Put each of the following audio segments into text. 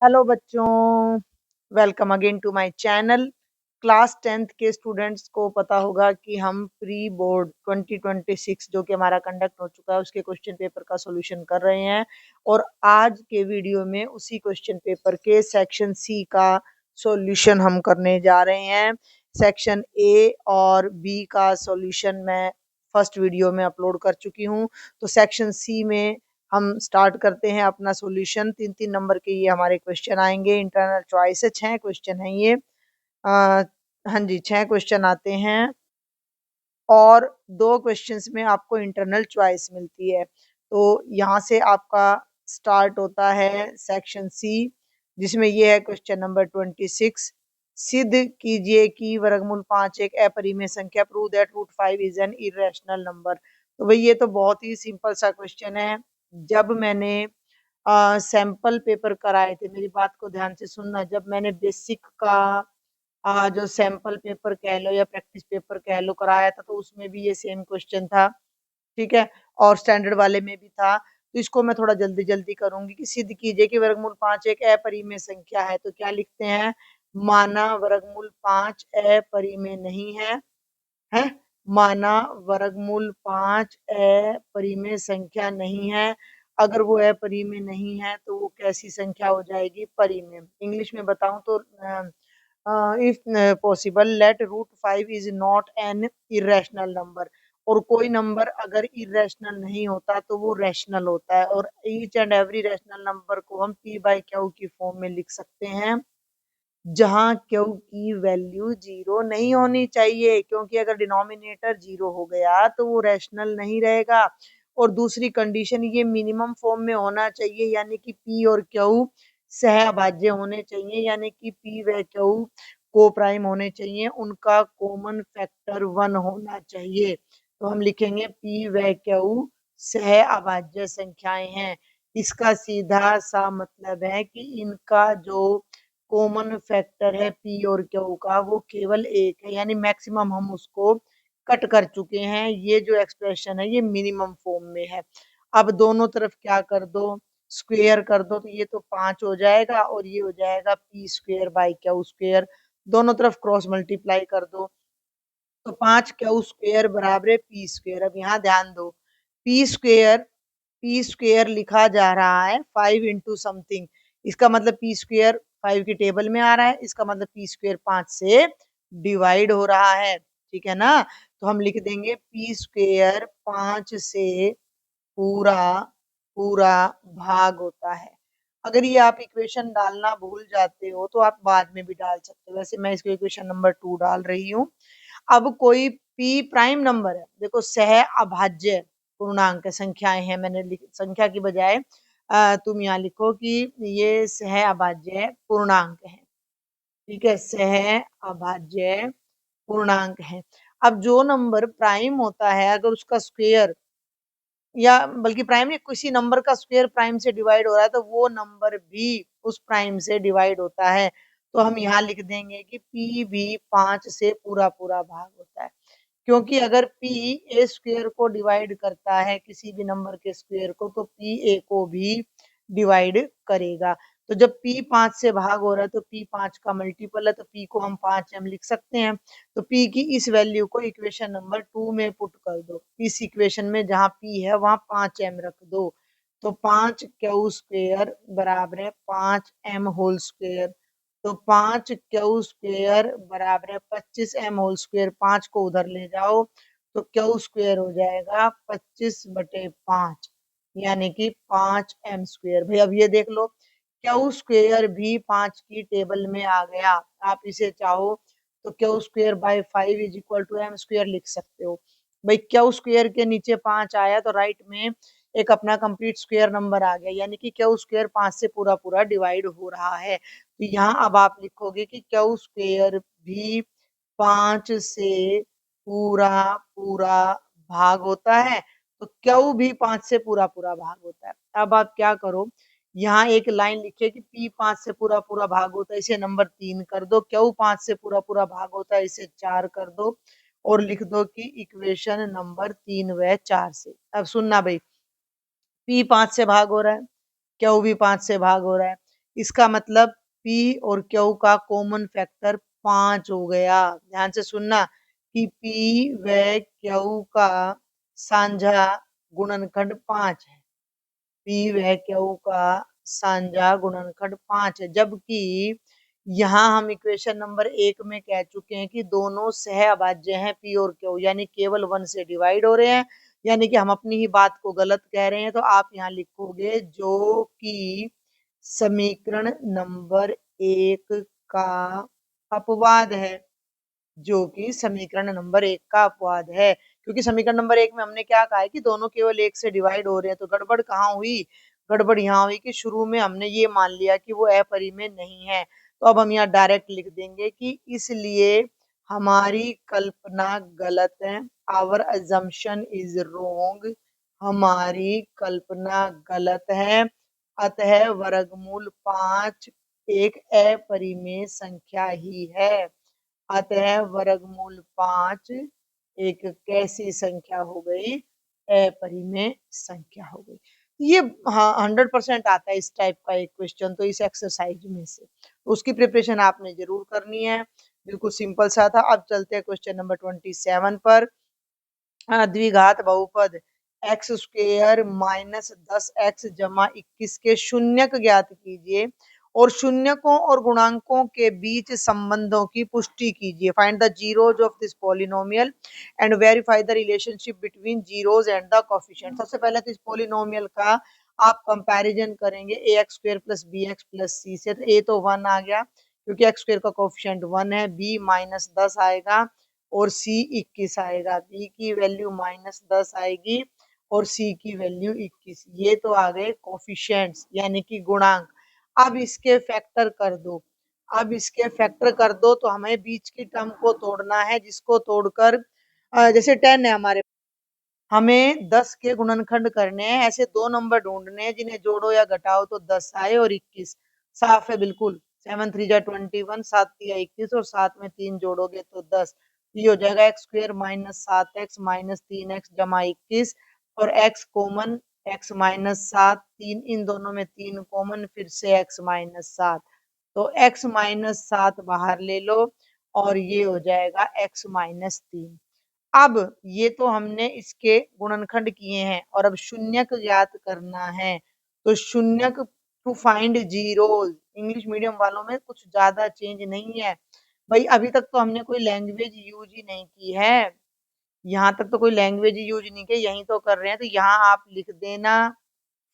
Hello बच्चों, welcome again to my channel. Class 10th के students को पता होगा कि हम प्री बोर्ड 2026 जो कि हमारा कंडक्ट हो चुका है उसके क्वेश्चन पेपर का सॉल्यूशन कर रहे हैं। और आज के वीडियो में उसी क्वेश्चन पेपर के सेक्शन सी का सॉल्यूशन हम करने जा रहे हैं। सेक्शन ए और बी का सॉल्यूशन मैं फर्स्ट वीडियो में अपलोड कर चुकी हूँ। तो सेक्शन सी में हम स्टार्ट करते हैं अपना सॉल्यूशन। 3-3 नंबर के ये हमारे क्वेश्चन आएंगे। इंटरनल चॉइस है, 6 क्वेश्चन हैं ये। हाँ जी, 6 क्वेश्चन आते हैं और 2 क्वेश्चंस में आपको इंटरनल चॉइस मिलती है। तो यहाँ से आपका स्टार्ट होता है सेक्शन सी, जिसमें ये है क्वेश्चन नंबर 26। सिद्ध कीजिए कि वर्गमूल 5 एक अपरिमेय संख्या। Prove that root 5 is an irrational number. तो भाई ये तो बहुत ही सिंपल सा क्वेश्चन है। जब मैंने सैंपल पेपर कराए थे, मेरी बात को ध्यान से सुनना, जब मैंने बेसिक का जो सैंपल पेपर कह लो या प्रैक्टिस पेपर कह लो कराया था, तो उसमें भी ये सेम क्वेश्चन था। ठीक है, और स्टैंडर्ड वाले में भी था। तो इसको मैं थोड़ा जल्दी जल्दी करूंगी कि सिद्ध कीजिए कि वर्गमूल 5 एक अपरिमेय संख्या है। तो क्या लिखते हैं? माना वर्गमूल 5 अपरिमेय नहीं है। माना वर्गमूल 5 अपरिमेय संख्या नहीं है। अगर वो अपरिमेय नहीं है तो वो कैसी संख्या हो जाएगी? परिमेय। इंग्लिश में बताऊं तो if possible let root 5 is not an irrational number. और कोई नंबर अगर इरेशनल नहीं होता तो वो रैशनल होता है। और each and every rational number को हम पी बाई क्यू की फॉर्म में लिख सकते हैं, जहां क्यू की वैल्यू जीरो नहीं होनी चाहिए, क्योंकि अगर डिनोमिनेटर जीरो हो गया तो वो रैशनल नहीं रहेगा। और दूसरी कंडीशन, ये मिनिमम फॉर्म में होना चाहिए, यानी कि पी और क्यू सहअभाज्य होने चाहिए, यानी कि पी व क्यू को प्राइम होने चाहिए, उनका कॉमन फैक्टर 1 होना चाहिए। तो हम लिखेंगे पी व क्यू सहअभाज्य संख्याएं हैं। इसका सीधा सा मतलब है कि इनका जो कॉमन फैक्टर है पी और क्यू का, वो केवल एक है, यानी मैक्सिमम हम उसको कट कर चुके हैं। ये जो एक्सप्रेशन है ये मिनिमम फॉर्म में है। अब दोनों तरफ क्या कर दो? स्क्वेयर कर दो। तो ये तो 5 हो जाएगा और ये हो जाएगा P square by Q square. दोनों तरफ क्रॉस मल्टीप्लाई कर दो। तो 5 क्यू स्क्वेयर बराबर है पी स्क्वेयर। अब यहाँ ध्यान दो, पी स्क्वेयर लिखा जा रहा है 5 इंटू समथिंग। इसका मतलब पी स्क्वेयर 5 की टेबल में आ रहा है, इसका मतलब पी स्क्वेयर 5 से डिवाइड हो रहा है। ठीक है ना? तो हम लिख देंगे पी स्क्वेयर 5 से पूरा पूरा भाग होता है। अगर ये आप इक्वेशन डालना भूल जाते हो तो आप बाद में भी डाल सकते हो। वैसे मैं इसको इक्वेशन नंबर 2 डाल रही हूँ। अब कोई पी प्राइम नंबर है, देखो सह अभाज्य पूर्णांक संख्याएं हैं, मैंने संख्या की बजाय तुम यहाँ लिखो कि ये सह अभाज्य पूर्णांक है। ठीक है, सह अभाज्य पूर्णांक है। अब जो नंबर प्राइम होता है, अगर उसका स्क्वायर, या बल्कि प्राइम नहीं, किसी नंबर का स्क्वायर प्राइम से डिवाइड हो रहा है, तो वो नंबर भी उस प्राइम से डिवाइड होता है। तो हम यहाँ लिख देंगे कि पी भी 5 से पूरा पूरा भाग होता है, क्योंकि अगर p ए स्क्वेयर को डिवाइड करता है किसी भी नंबर के स्क्वेयर को, तो p a को भी डिवाइड करेगा। तो जब p 5 से भाग हो रहा है तो p 5 का मल्टीपल है, तो p को हम 5m लिख सकते हैं। तो p की इस वैल्यू को इक्वेशन नंबर 2 में पुट कर दो। इस इक्वेशन में जहां p है वहां 5m रख दो। तो 5 क्यू स्क्वेयर बराबर है 5m होल स्क्वेयर। तो 5 क्यू स्क्वेयर बराबर है 25m होल स्क्वेयर। 5 को उधर ले जाओ तो क्यू स्क्वेयर हो जाएगा 25/5, यानी कि 5m स्क्वेयर। भाई अब ये देख लो, क्यू स्क्वेयर भी 5 की टेबल में आ गया। आप इसे चाहो तो Q square by 5 is equal to m square लिख सकते हो। भाई क्यू स्क्वेयर के नीचे 5 आया तो राइट में एक अपना कंप्लीट स्क्वेयर नंबर आ गया, यानी कि क्यू स्क्वेयर 5 से पूरा पूरा डिवाइड हो रहा है। तो यहाँ अब आप लिखोगे कि क्यू स्क्वेयर भी 5 से पूरा पूरा भाग होता है। तो क्यू भी 5 से पूरा पूरा भाग होता है। अब आप क्या करो, यहाँ एक लाइन लिखिए कि पी 5 से पूरा पूरा भाग होता है, इसे नंबर 3 कर दो। क्यू 5 से पूरा पूरा भाग होता है, इसे 4 कर दो। और लिख दो कि इक्वेशन नंबर 3 व 4 से। अब सुनना भाई, पी 5 से भाग हो रहा है, क्यू भी 5 से भाग हो रहा है, इसका मतलब पी और क्यू का कॉमन फैक्टर 5 हो गया। ध्यान से सुनना कि पी व क्यू का साझा गुणनखंड 5 है। पी व क्यू का साझा गुणनखंड 5 है, जबकि यहाँ हम इक्वेशन नंबर 1 में कह चुके हैं कि दोनों सह अभाज्य हैं पी और क्यू, यानी केवल 1 से डिवाइड हो रहे हैं, यानी कि हम अपनी ही बात को गलत कह रहे हैं। तो आप यहाँ लिखोगे जो कि समीकरण नंबर 1 का अपवाद है, जो कि समीकरण नंबर 1 का अपवाद है। क्योंकि समीकरण नंबर 1 में हमने क्या कहा है कि दोनों केवल 1 से डिवाइड हो रहे हैं। तो गड़बड़ कहाँ हुई? गड़बड़ यहाँ हुई कि शुरू में हमने ये मान लिया कि वो अपरिमेय नहीं है। तो अब हम यहाँ डायरेक्ट लिख देंगे कि इसलिए हमारी कल्पना गलत है। आवर अजम्पशन इज रोंग। हमारी कल्पना गलत है। अतः वर्गमूल 5 एक अपरिमेय संख्या ही है। अतः वर्गमूल 5 एक कैसी संख्या हो गई? अपरिमेय संख्या हो गई। ये हाँ 100% आता है इस टाइप का एक क्वेश्चन तो इस एक्सरसाइज में से, तो उसकी प्रिपरेशन आपने जरूर करनी है। बिल्कुल सिंपल सा था। अब चलते हैं क्वेश्चन नंबर 27 पर। द्विघात बहुपद एक्स स्क्वेयर माइनस 10x जमा 21 के शून्यक ज्ञात कीजिए और शून्यकों और गुणांकों के बीच संबंधों की पुष्टि कीजिए। Find the zeros of this polynomial and verify the relationship between zeros and the coefficient. सबसे पहले तो इस पॉलिनोमियल का आप कंपैरिजन करेंगे a x square plus b x plus c से। तो ए तो 1 आ गया क्योंकि एक्स स्क्वेयर का कोफिशिएंट 1 है। बी माइनस 10 आएगा और सी 21 आएगा। बी की वैल्यू माइनस 10 आएगी और सी की वैल्यू 21। ये तो आ गए कोफिशिएंट्स यानी कि गुणांक। अब इसके फैक्टर कर दो। अब इसके फैक्टर कर दो तो हमें बीच की टर्म को तोड़ना है, जिसको तोड़कर जैसे 10 है हमारे, हमें 10 के गुणनखंड करने हैं। ऐसे दो नंबर ढूंढने हैं जिन्हें जोड़ो या घटाओ तो 10 आए और 21। साफ है बिल्कुल। 7 3 जा 21, 7 3 21 और 7 में 3 जोड़ोगे तो 10। ये हो जाएगा x square minus 7x minus 3x जमा 21 और x कॉमन, x माइनस 7, 3 इन दोनों में 3 कॉमन, फिर से x माइनस 7। तो x माइनस 7 बाहर ले लो और ये हो जाएगा x माइनस 3। अब ये तो हमने इसके गुणनखंड किए हैं और अब शून्यक ज्ञात करना है। तो शून्यक to find zeros, English medium वालों में कुछ ज्यादा चेंज नहीं है भाई। अभी तक तो हमने कोई लैंग्वेज यूज ही नहीं की है। यहाँ तक तो कोई लैंग्वेज यूज नहीं की, यही तो कर रहे हैं। तो यहाँ आप लिख देना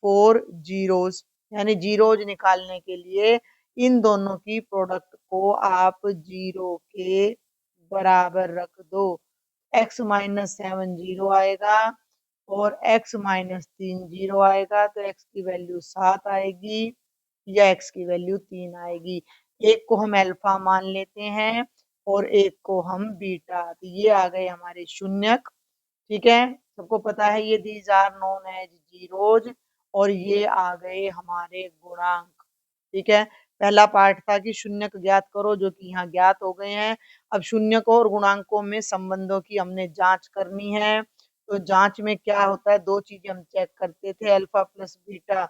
4 जीरोज, यानी जीरोज निकालने के लिए इन दोनों की प्रोडक्ट को आप जीरो के बराबर रख दो। x माइनस 7 जीरो आएगा और x माइनस 3 जीरो आएगा। तो x की वैल्यू 7 आएगी या x की वैल्यू 3 आएगी। एक को हम अल्फा मान लेते हैं और एक को हम बीटा। तो ये आ गए हमारे शून्यक। ठीक है, सबको पता है ये these are known as zeros और ये आ गए हमारे गुणांक। ठीक है, पहला पार्ट था कि शून्यक ज्ञात करो, जो कि यहाँ ज्ञात हो गए हैं। अब शून्यकों और गुणांकों में संबंधों की हमने जांच करनी है। तो जांच में क्या होता है, दो चीजें हम चेक करते थे। अल्फा प्लस बीटा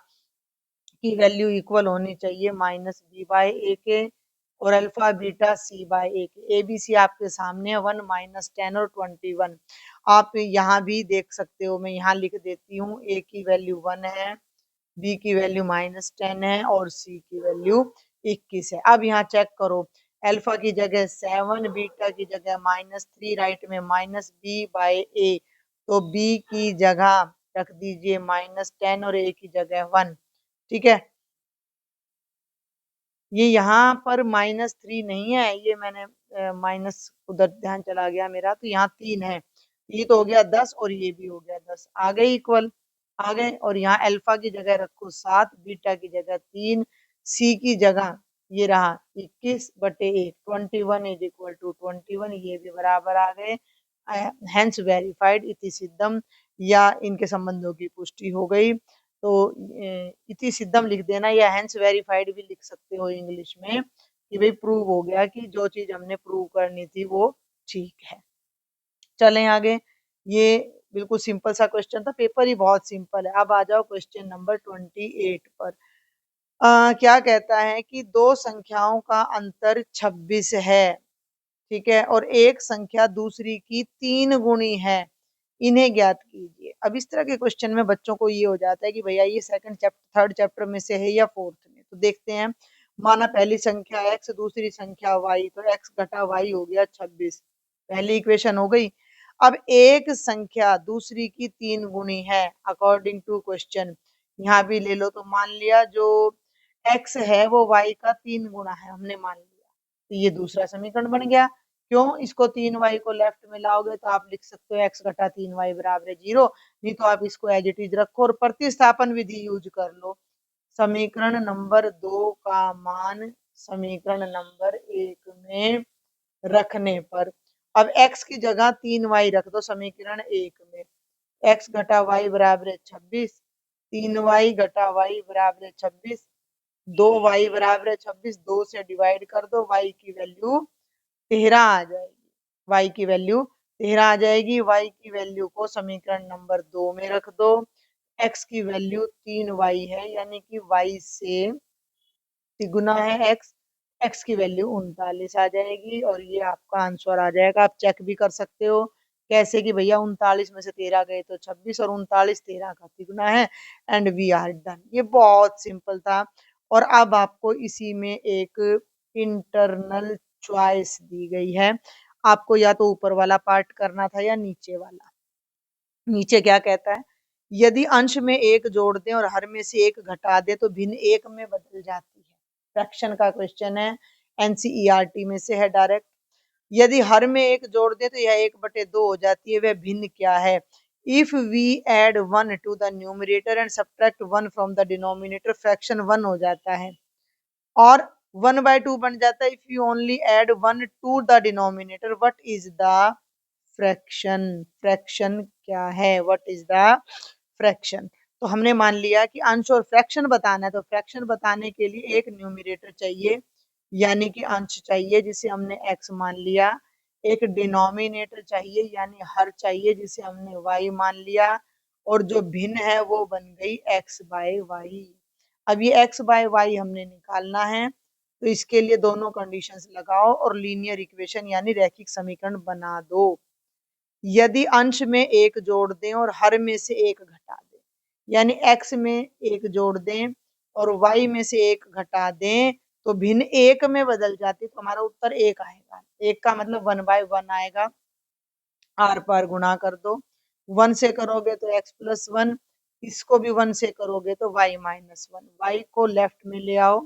की वैल्यू इक्वल होनी चाहिए माइनस बी बाय ए के और alpha beta C by A के। ए बी सी आपके सामने 1 माइनस 10 और 21। आप यहाँ भी देख सकते हो, मैं यहाँ लिख देती हूँ। ए की वैल्यू 1 है, बी की वैल्यू माइनस 10 है और सी की वैल्यू 21 है। अब यहाँ चेक करो, अल्फा की जगह 7, बीटा की जगह -3, राइट में माइनस बी बाय ए। तो बी की जगह रख दीजिए -10 और ए की जगह 1। ठीक है, ये यहाँ पर -3 नहीं है, ये मैंने माइनस उधर ध्यान चला गया मेरा। तो यहाँ 3 है, ये तो हो गया 10 और ये भी हो गया 10, आ गए इक्वल, आ गए। और यहाँ अल्फा की जगह रखो 7, बीटा की जगह 3, सी की जगह ये रहा 21/1, 21 इज इक्वल टू 21, ये भी बराबर आ गए। हेंस वेरीफाइड, इति सिद्धम, या इनके संबंधों की पुष्टि हो गई। तो इति सिद्धम लिख देना या हेंस वेरीफाइड भी लिख सकते हो इंग्लिश में, कि भाई प्रूव हो गया कि जो चीज हमने प्रूव करनी थी वो ठीक है। चलें आगे। ये बिल्कुल सिंपल सा क्वेश्चन था, पेपर ही बहुत सिंपल है। अब आ जाओ क्वेश्चन नंबर 28 पर। क्या कहता है कि दो संख्याओं का अंतर 26 है, ठीक है, और एक संख्या दूसरी की 3 गुणी है, इन्हें ज्ञात कीजिए। अब इस तरह के क्वेश्चन में बच्चों को ये हो जाता है कि भैया ये सेकंड चैप्टर थर्ड चैप्टर में से है या फोर्थ में। तो देखते हैं, माना पहली संख्या x दूसरी संख्या y, तो x घटा y हो गया 26, पहली इक्वेशन हो गई। अब एक संख्या दूसरी की 3 गुणी है अकॉर्डिंग टू क्वेश्चन, यहाँ भी ले लो। तो मान लिया जो x है वो y का 3 गुना है, हमने मान लिया, तो ये दूसरा समीकरण बन गया। क्यों? इसको 3y को लेफ्ट में लाओगे तो आप लिख सकते हो x घटा 3y बराबर है 0, नहीं तो आप इसको एज इट इज रखो और प्रतिस्थापन विधि यूज कर लो। समीकरण नंबर 2 का मान समीकरण नंबर 1 में रखने पर, अब x की जगह 3y रख दो समीकरण 1 में, x घटा y बराबर है 26, 3y घटा y बराबर है 26, 2y बराबर है 26, 2 से डिवाइड कर दो, y की वैल्यू 13 आ जाएगी, y की वैल्यू 13 आ जाएगी। y की वैल्यू को समीकरण नंबर 2 में रख दो, x की वैल्यू 3y है, यानी कि y से तिगुना है x, x की वैल्यू 39 आ जाएगी और ये आपका आंसर आ जाएगा। आप चेक भी कर सकते हो कैसे कि भैया 39 में से 13 गए तो 26 और 39 13 का तिगुना है, एंड वी आर डन। ये बहुत सिंपल था। और अब आपको इसी में एक इंटरनल चॉइस दी गई है, आपको या तो ऊपर वाला पार्ट करना था या नीचे वाला। नीचे क्या कहता है, यदि अंश में एक जोड़ दें और हर में से एक घटा दें तो भिन्न एक में बदल जाती है। फ्रैक्शन का क्वेश्चन है, एनसीईआरटी में से है डायरेक्ट। यदि हर में एक जोड़ दें तो यह 1/2 हो जाती है, वह भिन्न क्या है? If we add 1 to the numerator and subtract 1 from the denominator, fraction 1 हो जाता है। और 1/2 बन जाता है if you only add 1 to the denominator. What is the fraction? Fraction क्या है? What is the fraction? तो हमने मान लिया कि अंश और फ्रैक्शन बताना है, तो फ्रैक्शन बताने के लिए एक न्यूमरेटर चाहिए, यानी कि अंश चाहिए जिसे हमने x मान लिया, एक डिनोमिनेटर चाहिए यानी हर चाहिए जिसे हमने y मान लिया, और जो भिन्न है वो बन गई x बाय y। अब ये x बाय y हमने निकालना है, तो इसके लिए दोनों कंडीशंस लगाओ और लीनियर इक्वेशन यानी रैखिक समीकरण बना दो। यदि अंश में एक जोड़ दें और हर में से एक घटा दें, यानी x में एक जोड़ दें और y में से एक घटा दें तो भिन्न एक में बदल जाती, तो हमारा उत्तर एक आएगा। एक का मतलब 1/1 आएगा, आर पार गुणा कर दो, 1 से करोगे तो x प्लस 1, इसको भी 1 से करोगे तो y माइनस 1, y को लेफ्ट में ले आओ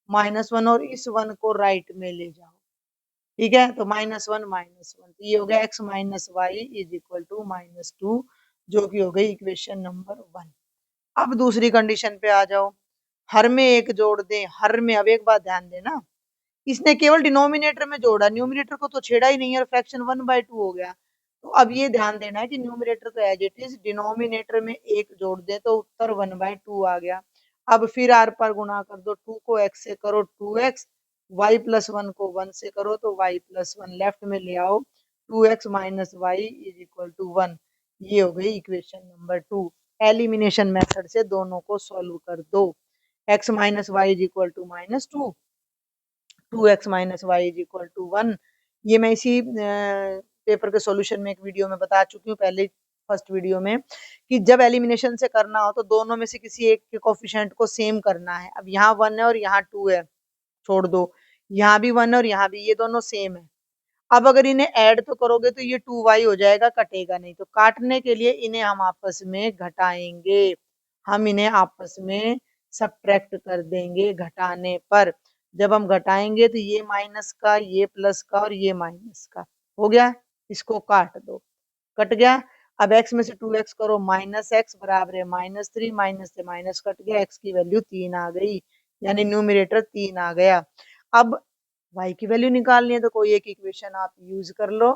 -1 और इस 1 को राइट में ले जाओ, ठीक है, तो -1 तो ये हो गया x minus Y is equal to -2, जो कि हो गई इक्वेशन नंबर 1। अब दूसरी कंडीशन पे आ जाओ, हर में एक जोड़ दें, हर में, अब एक बात ध्यान देना, इसने केवल डिनोमिनेटर में जोड़ा, न्यूमरेटर को तो छेड़ा ही नहीं है और फ्रैक्शन 1/2 हो गया। तो अब ये ध्यान देना है कि न्यूमरेटर तो एज इट इज, डिनोमिनेटर में एक जोड़ दें तो उत्तर 1/2 आ गया। अब फिर आर पर गुणा कर दो, 2 को x से करो 2x, y प्लस 1 को 1 से करो तो y प्लस 1, लेफ्ट में ले आओ, 2x minus Y is equal to 1। ये हो गई इक्वेशन नंबर 2। एलिमिनेशन मेथड से दोनों को सॉल्व कर दो। x minus Y is equal to -2, 2x minus Y is equal to 1। ये मैं इसी पेपर के सॉल्यूशन में एक वीडियो में बता चुकी हूँ पहले, फर्स्ट वीडियो में, कि जब एलिमिनेशन से करना हो तो दोनों में से किसी एक के कोफिशिएंट को सेम करना है। अब यहाँ 1 है और यहाँ 2 है, छोड़ दो, यहाँ भी 1 है और यहाँ भी, ये दोनों सेम है। अब अगर इन्हें ऐड तो करोगे तो ये 2y हो जाएगा, कटेगा नहीं, तो काटने के लिए इन्हें हम आपस में घटाएंगे, हम इन्हें आपस में सब्ट्रैक्ट कर देंगे घटाने पर। जब हम घटाएंगे तो ये माइनस का, ये प्लस का और ये माइनस का हो गया, इसको काट दो, कट गया। अब x में से 2x करो, -x बराबर है -3, माइनस से माइनस कट गया, x की वैल्यू 3 आ गई, यानी न्यूमरेटर 3 आ गया। अब y की वैल्यू निकालनी है तो कोई एक इक्वेशन आप यूज कर लो,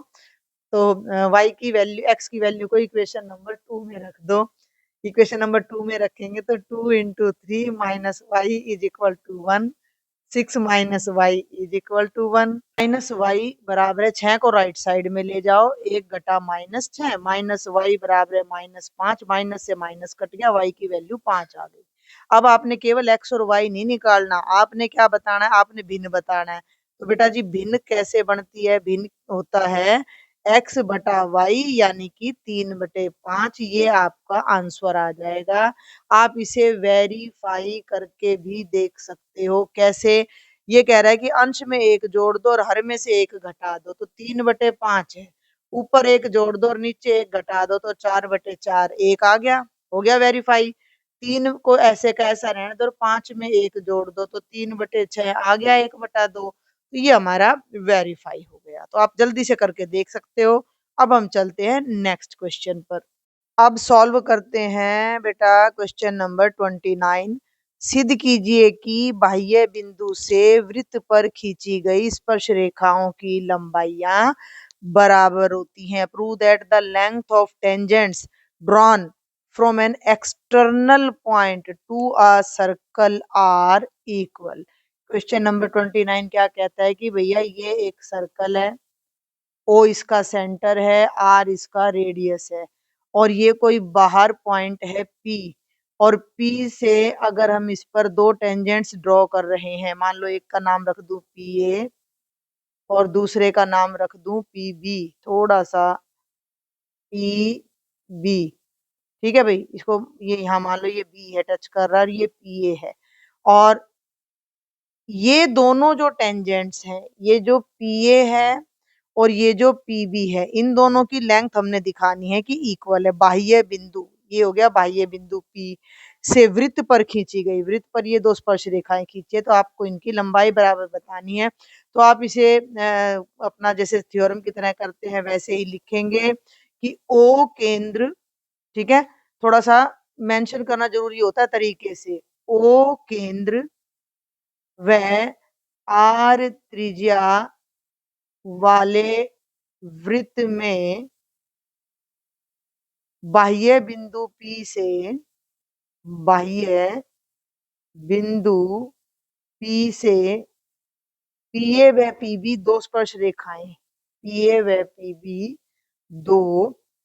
तो y की वैल्यू, x की वैल्यू को इक्वेशन नंबर 2 में रख दो। इक्वेशन नंबर 2 में रखेंगे तो 2 into 3 minus Y is equal to 1, 6 minus Y is equal to 1। Minus Y बराबर है 6 को राइट साइड में ले जाओ, 1 घटा -6, माइनस वाई बराबर है -5, माइनस से माइनस कट गया, वाई की वैल्यू 5 आ गई। अब आपने केवल x और y नहीं निकालना, आपने क्या बताना है, आपने भिन्न बताना है। तो बेटा जी भिन्न कैसे बनती है, भिन्न होता है x बटा वाई यानी कि 3/5, ये आपका आंसर आ जाएगा। आप इसे वेरीफाई करके भी देख सकते हो। कैसे? ये कह रहा है कि अंश में एक जोड़ दो और हर में से एक घटा दो, तो 3/5 है, ऊपर एक जोड़ दो और नीचे एक घटा दो तो 4/4, एक आ गया, हो गया वेरीफाई। 3 को ऐसे का ऐसा रहने दो और 5 में एक जोड़ दो तो 3/6 आ गया, 1/2। तो ये हमारा वेरीफाई हो गया। तो आप जल्दी से करके देख सकते हो। अब हम चलते हैं नेक्स्ट क्वेश्चन पर। अब सॉल्व करते हैं बेटा क्वेश्चन नंबर 29। सिद्ध कीजिए कि बाह्य बिंदु से वृत्त पर खींची गई स्पर्श रेखाओं की लंबाइयां बराबर होती हैं। Prove that the length of tangents drawn from an external point to a circle are equal. Question number 29 क्या कहता है कि भैया ये एक सर्कल है, ओ इसका सेंटर है, आर इसका रेडियस है, और ये कोई बाहर पॉइंट है पी, और पी से अगर हम इस पर दो टेंजेंट्स ड्रॉ कर रहे हैं, मान लो एक का नाम रख दूं पी ए और दूसरे का नाम रख दूं पी बी, थोड़ा सा पी बी, ठीक है भाई, इसको ये यहाँ मान लो ये बी है टच कर रहा है और ये पी ए है, और ये दोनों जो टेंजेंट्स हैं, ये जो पी ए है और ये जो पीबी है, इन दोनों की लेंथ हमने दिखानी है कि इक्वल है। बाह्य बिंदु, ये हो गया बाह्य बिंदु पी से वृत्त पर खींची गई, वृत्त पर ये दो स्पर्श रेखाएं खींची है, तो आपको इनकी लंबाई बराबर बतानी है। तो आप इसे अपना जैसे थ्योरम की तरह करते हैं वैसे ही लिखेंगे कि ओ केंद्र, ठीक है, थोड़ा सा मेंशन करना जरूरी होता है तरीके से, ओ केंद्र व आर त्रिज्या वाले वृत्त में बाह्य बिंदु P से, बाह्य बिंदु P से PA व PB दो स्पर्श रेखाएं, PA व PB दो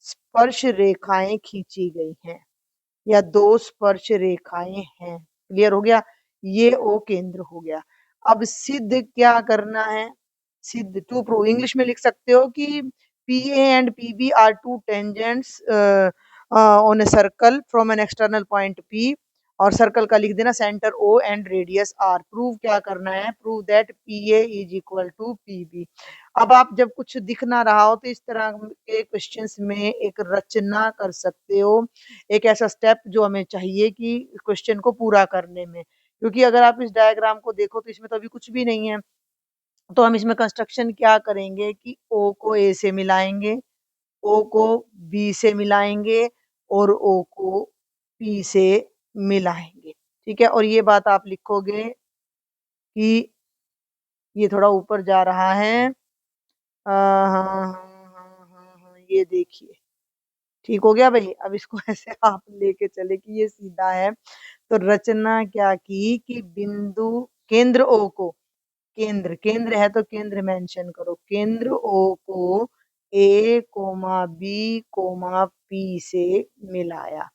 स्पर्श रेखाएं खींची गई हैं या दो स्पर्श रेखाएं हैं। क्लियर हो गया? ये ओ केंद्र हो गया। अब सिद्ध क्या करना है? सिद्ध टू प्रूव, इंग्लिश में लिख सकते हो कि P A and P B are two tangents on a circle from an external point P, और सर्कल का लिख देना centre O and radius R. Prove क्या करना है? Prove that P A is equal to P B. अब आप जब कुछ दिख ना रहा हो तो इस तरह के क्वेश्चंस में एक रचना कर सकते हो, एक ऐसा स्टेप जो हमें चाहिए कि क्वेश्चन को पूरा करने में, क्योंकि अगर आप इस डायग्राम को देखो तो इसमें तो अभी कुछ भी नहीं है। तो हम इसमें कंस्ट्रक्शन क्या करेंगे कि ओ को ए से मिलाएंगे, ओ को बी से मिलाएंगे और ओ को पी से मिलाएंगे। ठीक है, और ये बात आप लिखोगे कि ये थोड़ा ऊपर जा रहा है, हाँ हाँ हाँ हाँ हाँ, ये देखिए ठीक हो गया भाई। अब इसको ऐसे आप लेके चले कि ये सीधा है। तो रचना क्या की कि बिंदु केंद्र ओ को, केंद्र, केंद्र है तो केंद्र मेंशन करो, केंद्र ओ को ए कोमा बी कोमा पी से मिलाया।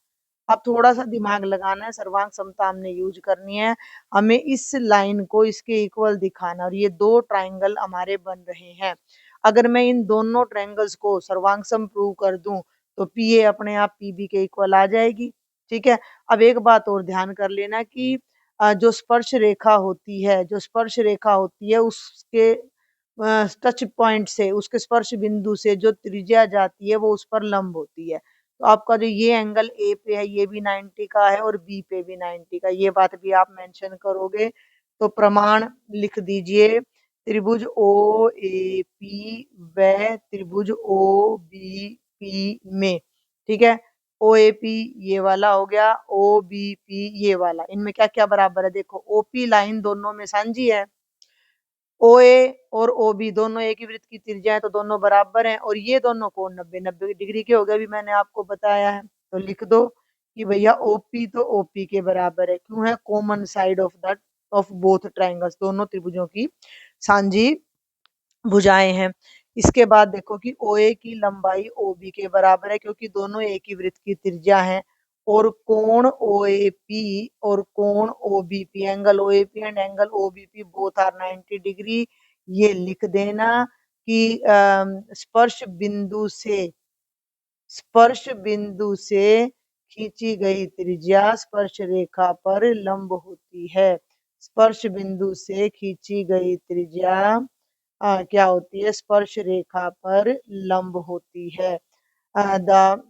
अब थोड़ा सा दिमाग लगाना है, सर्वांग समता हमने यूज करनी है, हमें इस लाइन को इसके इक्वल दिखाना, और ये दो ट्राइंगल हमारे बन रहे हैं। अगर मैं इन दोनों ट्राइंगल्स को सर्वांग सम प्रूव कर दूं तो पी ए अपने आप पी बी के इक्वल आ जाएगी। ठीक है, अब एक बात और ध्यान कर लेना कि जो स्पर्श रेखा होती है, जो स्पर्श रेखा होती है उसके टच पॉइंट से, उसके स्पर्श बिंदु से जो त्रिज्या जाती है वो उस पर लंब होती है। तो आपका जो ये एंगल ए पे है ये भी 90 का है और बी पे भी 90 का, ये बात भी आप मेंशन करोगे। तो प्रमाण लिख दीजिए, त्रिभुज ओ ए पी व त्रिभुज ओ बी पी में, ठीक है, ओ ए पी ये वाला हो गया, ओ बी पी ये वाला, इनमें क्या क्या बराबर है? देखो ओ पी लाइन दोनों में साझी है, ओ ए और ओ बी दोनों एक ही वृत्त की त्रिज्या है तो दोनों बराबर हैं, और ये दोनों कोण 90-90 डिग्री के हो गए, अभी मैंने आपको बताया है। तो लिख दो कि भैया ओपी तो ओपी के बराबर है, क्यों है? Common side of the of both triangles, दोनों त्रिभुजों की सांझी भुजाएं हैं। इसके बाद देखो कि ओ ए की लंबाई ओ बी के बराबर है, क्योंकि दोनों एक ही वृत्त की त्रिज्या है। और कोण OAP और कोण OBP, angle OAP and angle OBP both are 90 degree. ये लिख देना कि स्पर्श बिंदु से खींची गई त्रिज्या स्पर्श रेखा पर लंब होती है। स्पर्श बिंदु से खींची गई त्रिज्या क्या होती है? स्पर्श रेखा पर लंब होती है। The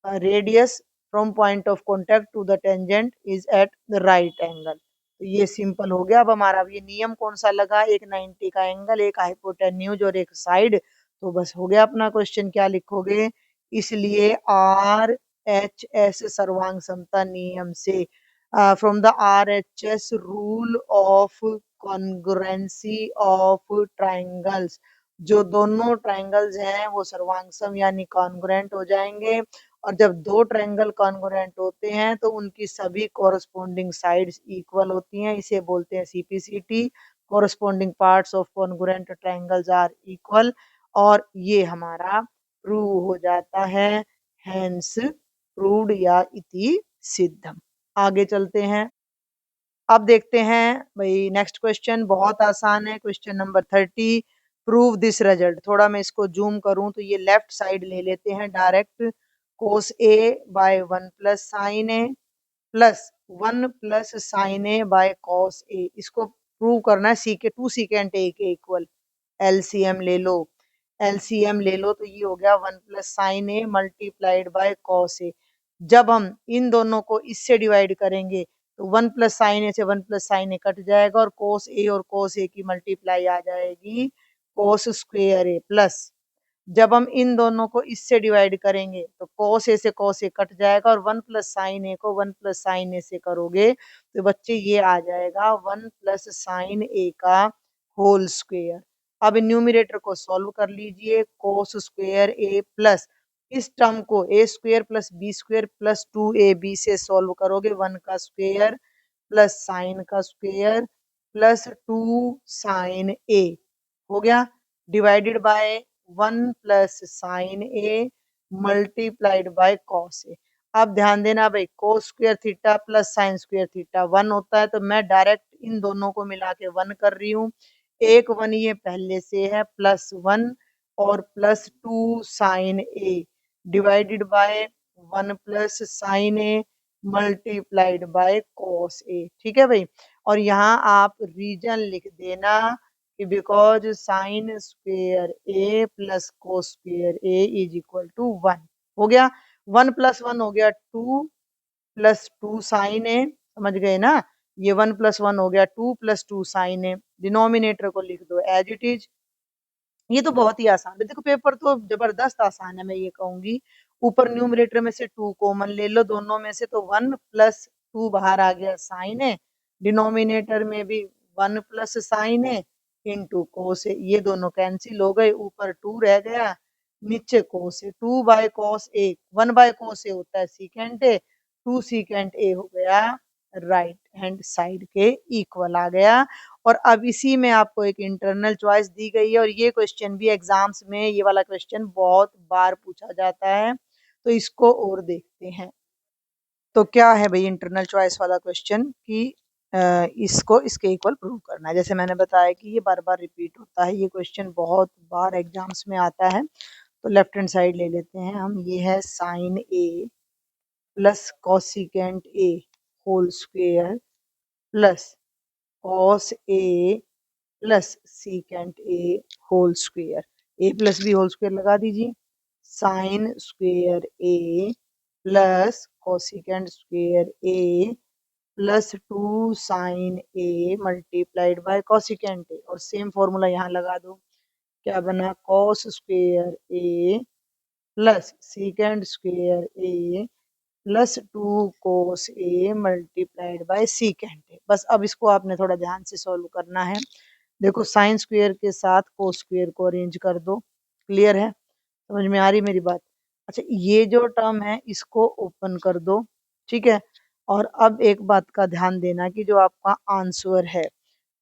radius from point of contact to the tangent is at the right angle. तो ये सिंपल हो गया। अब हमारा ये नियम कौन सा लगा? एक 90 का एंगल, एक हाइपोटेन्यूज और एक साइड। तो बस हो गया अपना क्वेश्चन। क्या लिखोगे? इसलिए RHS सर्वांग समता नियम से, from the RHS rule of congruency of triangles, जो दोनों ट्राइंगल्स हैं वो सर्वांगसम यानी कॉन्ग्रुएंट हो जाएंगे। और जब दो ट्रायंगल कॉन्ग्रुएंट होते हैं तो उनकी सभी कोरस्पोंडिंग साइड्स इक्वल होती हैं। इसे बोलते हैं CPCT, corresponding parts of congruent triangles are equal. और ये हमारा प्रूव हो जाता है, हेंस प्रूव्ड या इति सिद्धम। आगे चलते हैं। अब देखते हैं भाई नेक्स्ट क्वेश्चन, बहुत आसान है। Question number 30, prove this result. थोड़ा मैं इसको जूम करूं तो ये लेफ्ट साइड ले लेते हैं direct. cos A by 1 plus sine A plus 1 plus sine A by cos A, इसको प्रूव करना है टू सीकेंट ए के इक्वल। एलसीएम ले लो, एलसीएम ले लो तो ये हो गया 1 plus sine A multiplied by cos a. जब हम इन दोनों को इससे डिवाइड करेंगे तो 1 प्लस साइन ए से 1 प्लस साइन ए कट जाएगा और कोस ए और कोस ए की मल्टीप्लाई आ जाएगी कोस स्क्वेयर ए प्लस। जब हम इन दोनों को इससे डिवाइड करेंगे तो cos a से cos a कट जाएगा और 1 प्लस साइन ए को 1 प्लस साइन ए से करोगे तो बच्चे ये आ जाएगा 1 प्लस साइन ए का होल स्क्वेयर। अब न्यूमरेटर को सॉल्व कर लीजिए, cos स्क्वेयर a प्लस इस टर्म को a square plus b square plus 2ab से सॉल्व करोगे, 1 का स्क्वेयर प्लस साइन का स्क्वेयर प्लस 2 साइन a हो गया, divided by 1 plus sine A multiplied by cos a. अब ध्यान देना भाई, cos square theta plus sine square theta 1 होता है, तो मैं डायरेक्ट इन दोनों को मिला के 1 कर रही हूँ। एक 1 ये पहले से है प्लस 1 और plus 2 sine a divided by 1 plus sine A multiplied by cos a. ठीक है भाई, और यहाँ आप रीजन लिख देना कि because sine square A plus cos square A is equal to 1। हो गया 1 प्लस 1 हो गया 2 प्लस 2 साइन ए, समझ गए ना? ये 1 प्लस 1 हो गया 2 प्लस 2 साइन ए। डिनोमिनेटर को लिख दो एज इट इज। ये तो बहुत ही आसान है, देखो पेपर तो जबरदस्त आसान है, मैं ये कहूंगी। ऊपर न्यूमरेटर में से 2 कॉमन ले लो दोनों में से, तो 1 प्लस 2 बाहर आ गया साइन है, डिनोमिनेटर में भी 1 प्लस साइन है इंटू कोस है, ये दोनों कैंसिल हो गए, ऊपर 2 रह गया, नीचे कोस है। 2 by cos A, 1 by cos ए होता है सीकेंट ए, 2 सीकेंट ए हो गया राइट हैंड साइड के इक्वल आ गया। और अब इसी में आपको एक इंटरनल चॉइस दी गई है, और ये क्वेश्चन भी एग्जाम्स में ये वाला क्वेश्चन बहुत बार पूछा जाता है, तो इसको और देखते हैं। तो क्या है भाई इंटरनल चॉइस वाला क्वेश्चन कि इसको इसके इक्वल प्रूव करना है। जैसे मैंने बताया कि ये बार बार रिपीट होता है, ये क्वेश्चन बहुत बार एग्जाम्स में आता है। तो लेफ्ट हैंड साइड ले लेते हैं हम, ये है sine A plus cosecant A whole square plus cos A plus secant A whole square, A plus B whole square लगा दीजिए, sine square A plus cosecant square A plus 2 sine A multiplied by cosecant A, और same formula यहाँ लगा दो। क्या बना? Cos square A plus secant square A plus 2 cos A multiplied by secant A. बस अब इसको आपने थोड़ा ध्यान से सॉल्व करना है। देखो साइन स्क्वेयर के साथ कोस स्क्वेयर को अरेंज कर दो, क्लियर है? समझ में आ रही मेरी बात? अच्छा, ये जो टर्म है इसको ओपन कर दो, ठीक है? और अब एक बात का ध्यान देना कि जो आपका आंसर है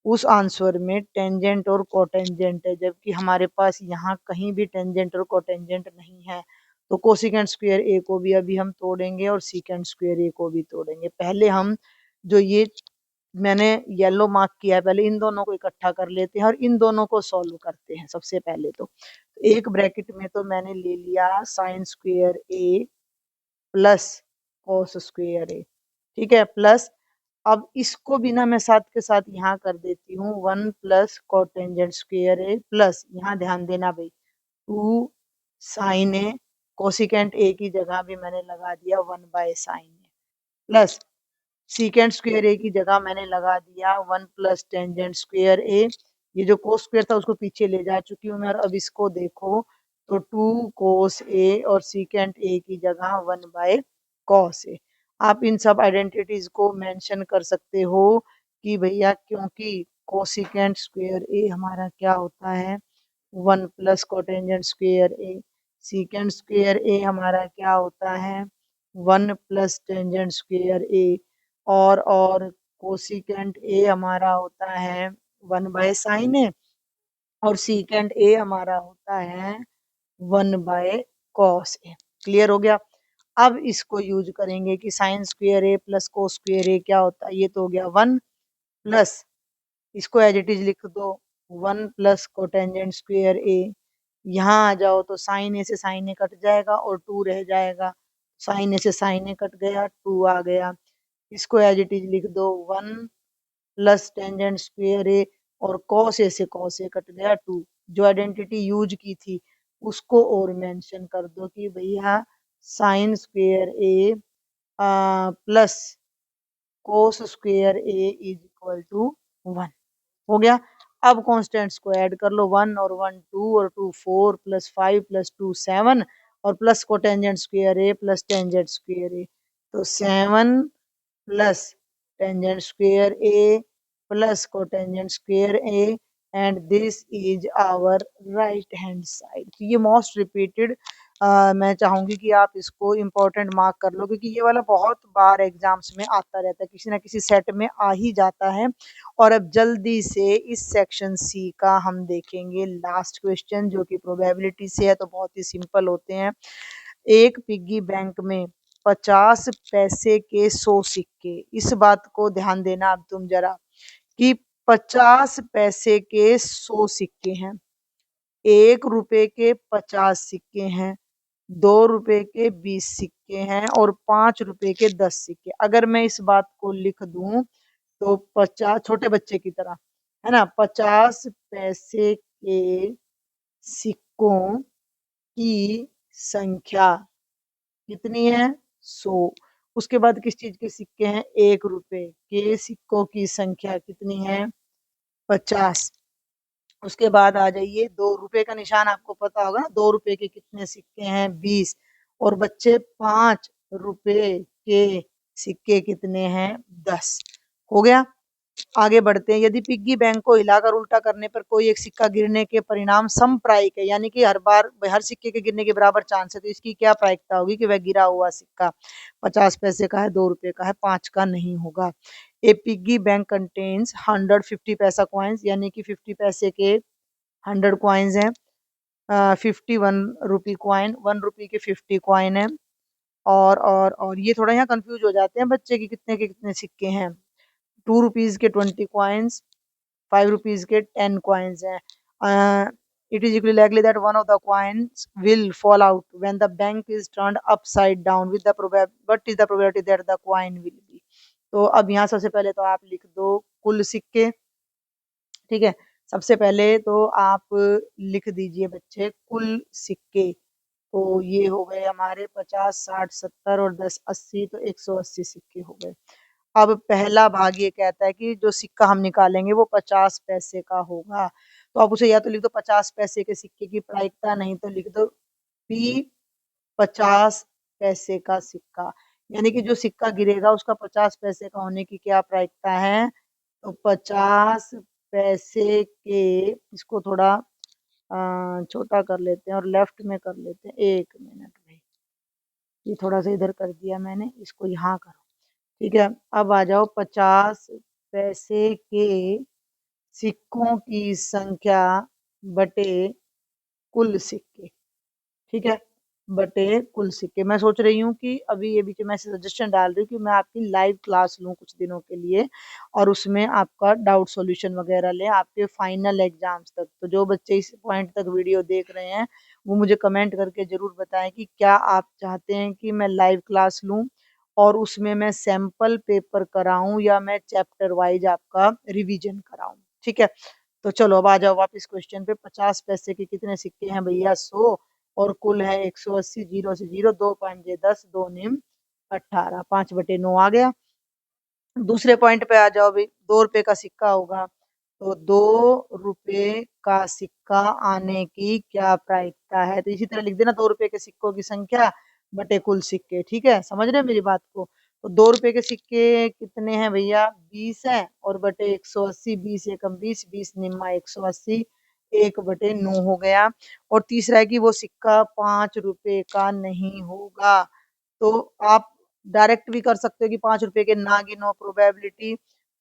उस आंसर में टेंजेंट और कोटेंजेंट है, जबकि हमारे पास यहाँ कहीं भी टेंजेंट और कोटेंजेंट नहीं है। तो कोसिकेंट स्क्वायर ए को भी अभी हम तोड़ेंगे और सीकेंट स्क्वायर ए को भी तोड़ेंगे। पहले हम जो ये मैंने येलो मार्क किया है, पहले इन दोनों को इकट्ठा कर लेते हैं और इन दोनों को सॉल्व करते हैं सबसे पहले। तो एक ब्रैकेट में तो मैंने ले लिया sign square A plus cos square ए, ठीक है, प्लस अब इसको भी ना मैं साथ के साथ यहाँ कर देती हूँ 1 plus cotangent square A plus, यहाँ ध्यान देना भाई, 2 साइन ए, कोसिकेंट ए की जगह भी मैंने लगा दिया 1 by sine A, plus secant square a की जगह मैंने लगा दिया 1 प्लस टेंजेंट स्क्वायर ए। ये जो कोस स्क्वायर था उसको पीछे ले जा चुकी हूँ मैं, और अब इसको देखो तो 2 कोस ए और सीकेंट ए की जगह 1 बाय कॉस ए। आप इन सब आइडेंटिटीज को मेंशन कर सकते हो कि भैया क्योंकि कोसिकेंट स्क्वायर ए हमारा क्या होता है 1 प्लस कोटेंजेंट स्क्वायर ए, सीकेंट स्क्वायर ए हमारा क्या होता है 1 प्लस टेंजेंट स्क्वायर ए, और कोसिकेंट ए हमारा होता है 1 बाय साइन ए, और सीकेंट ए हमारा होता है 1 बाय कॉस ए। क्लियर हो गया। अब इसको यूज करेंगे कि sign square A plus cos square ए क्या होता है, ये तो हो गया 1 प्लस, इसको एज इट इज लिख दो 1 प्लस कोटेंजेंट स्क्वायर ए, यहाँ आ जाओ तो साइन ए से साइन ए कट जाएगा और 2 रह जाएगा, साइन ए से साइन ए कट गया 2 आ गया, इसको एज इट इज लिख दो 1 प्लस टेंजेंट स्क्वायर ए, और कॉस ए से कॉस ए कट गया 2। जो आइडेंटिटी यूज की थी उसको और मेंशन कर दो कि भैया sine square A plus cos square A is equal to 1। हो गया। अब कॉन्स्टेंट्स को ऐड कर लो, 1 और 1 2 और 2 4 प्लस 5 प्लस 2 7, और प्लस को tangent square A plus tangent square A, तो 7 plus tangent square A plus cotangent square A, and this is our right hand side. ये मोस्ट रिपीटेड, मैं चाहूंगी कि आप इसको इम्पोर्टेंट मार्क कर लो, क्योंकि ये वाला बहुत बार एग्जाम्स में आता रहता है, किसी ना किसी सेट में आ ही जाता है। और अब जल्दी से इस सेक्शन सी का हम देखेंगे लास्ट क्वेश्चन, जो कि प्रोबेबिलिटी से है, तो बहुत ही सिंपल होते हैं। एक पिग्गी बैंक में 50 पैसे के 100 सिक्के, इस बात को ध्यान देना अब तुम जरा, कि 50 पैसे के 100 सिक्के हैं, 1 रुपए के 50 सिक्के हैं, 2 रुपए के 20 सिक्के हैं, और 5 रुपए के 10 सिक्के। अगर मैं इस बात को लिख दूं तो 50, छोटे बच्चे की तरह, है ना, 50 पैसे के सिक्कों की संख्या कितनी है 100। उसके बाद किस चीज के सिक्के हैं, 1 रुपए के सिक्कों की संख्या कितनी है 50। उसके बाद आ जाइए, 2 रुपए का निशान आपको पता होगा ना, 2 रुपए के कितने सिक्के हैं 20, और बच्चे 5 रुपए के सिक्के कितने हैं 10। हो गया। आगे बढ़ते हैं। यदि पिग्गी बैंक को हिलाकर उल्टा करने पर कोई एक सिक्का गिरने के परिणाम समप्रायिक है, यानी कि हर बार हर सिक्के के गिरने के बराबर चांस है, तो इसकी क्या प्रायिकता होगी कि वह गिरा हुआ सिक्का 50 पैसे का है, 2 रुपए का है, 5 का नहीं होगा। ए पिग्गी बैंक कंटेन्स 150 पैसा कॉइन्स, यानी कि 50 पैसे के 100 कॉइन्स हैं, 51 रुपी कॉइन, 1 रुपी के 50 कॉइन है, और ये थोड़ा यहाँ कंफ्यूज हो जाते हैं बच्चे की कितने के कितने सिक्के हैं। 2 रुपीज के 20 कॉइन्स, 5 रुपीज के 10 कॉइन्स हैं। It is equally likely that one of the coins will fall out when the bank is turned upside down with the what is the probability that the coin will be। तो अब यहाँ सबसे पहले तो आप लिख दो कुल सिक्के, ठीक है। सबसे पहले तो आप लिख दीजिए बच्चे कुल सिक्के, तो ये हो गए हमारे 50 60 70 और 10 80, तो 180 सिक्के हो गए। अब पहला भाग ये कहता है कि जो सिक्का हम निकालेंगे वो 50 पैसे का होगा, तो आप उसे या तो लिख दो 50 पैसे के सिक्के की प्रायिकता, नहीं तो लिख दो पी 50 पैसे का सिक्का, यानी कि जो सिक्का गिरेगा उसका 50 पैसे का होने की क्या प्रायिकता है, तो 50 पैसे के, इसको थोड़ा छोटा कर लेते हैं और लेफ्ट में कर लेते हैं, 1 मिनट भाई, ये थोड़ा सा इधर कर दिया मैंने, इसको यहाँ करो, ठीक है। अब आ जाओ 50 पैसे के सिक्कों की संख्या बटे कुल सिक्के, ठीक है। बटे कुल सिक्के। मैं सोच रही हूँ कि अभी ये बीच में मैं सजेशन डाल रही हूँ कि मैं आपकी लाइव क्लास लूँ कुछ दिनों के लिए और उसमें आपका डाउट सॉल्यूशन वगैरह लें आपके फाइनल एग्जाम्स तक। तो जो बच्चे इस पॉइंट तक वीडियो देख रहे हैं वो मुझे कमेंट करके ज़रूर बताएं कि क्या आप चाहते हैं कि मैं लाइव क्लास लूँ और उसमें मैं सैंपल पेपर कराऊँ या मैं चैप्टर वाइज आपका रिवीजन कराऊँ। ठीक है? तो चलो अब आ जाओ वापस क्वेश्चन पे। 50 पैसे के कितने सिक्के हैं भैया? 100 और कुल है 180। जीरो से जीरो, 2 5 10, 2 निम 18, 5/9 आ गया। दूसरे पॉइंट पे आ जाओ भाई। 2 रुपए का सिक्का होगा तो 2 रुपए का सिक्का आने की क्या प्रायिकता है? तो इसी तरह लिख देना 2 रुपए के सिक्कों की संख्या बटे कुल सिक्के। ठीक है, समझ रहे हैं मेरी बात को? तो 2 रुपए के सिक्के कितने हैं भैया? 20 है और बटे 180, 20 एकम 20, 20 निम्मा 180, 1/9 हो गया। और तीसरा है कि वो सिक्का 5 रुपए का नहीं होगा। तो आप डायरेक्ट भी कर सकते हो कि 5 रुपए के ना गिनो प्रोबेबिलिटी।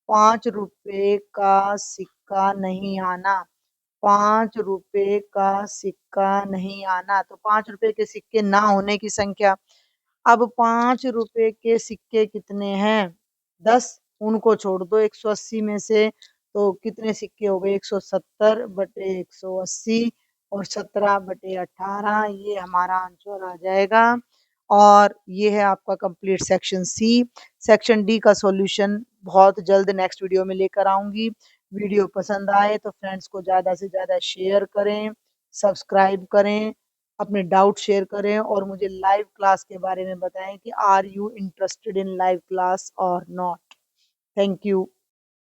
5 रुपए का सिक्का नहीं आना, 5 रुपए का सिक्का नहीं आना। तो 5 रुपए के सिक्के ना होने की संख्या। अब 5 रुपए के सिक्के कितने हैं? 10। उनको छोड़ दो 180 में से। तो कितने सिक्के हो गए? 170 बटे 180 और 17 बटे 18। ये हमारा आंसर आ जाएगा। और ये है आपका complete section C. Section D का सॉल्यूशन बहुत जल्द नेक्स्ट वीडियो में लेकर आऊंगी। वीडियो पसंद आए तो फ्रेंड्स को ज़्यादा से ज़्यादा शेयर करें, सब्सक्राइब करें, अपने डाउट शेयर करें और मुझे लाइव क्लास के बारे में बताएं कि are you interested in live class और नॉट। Thank you.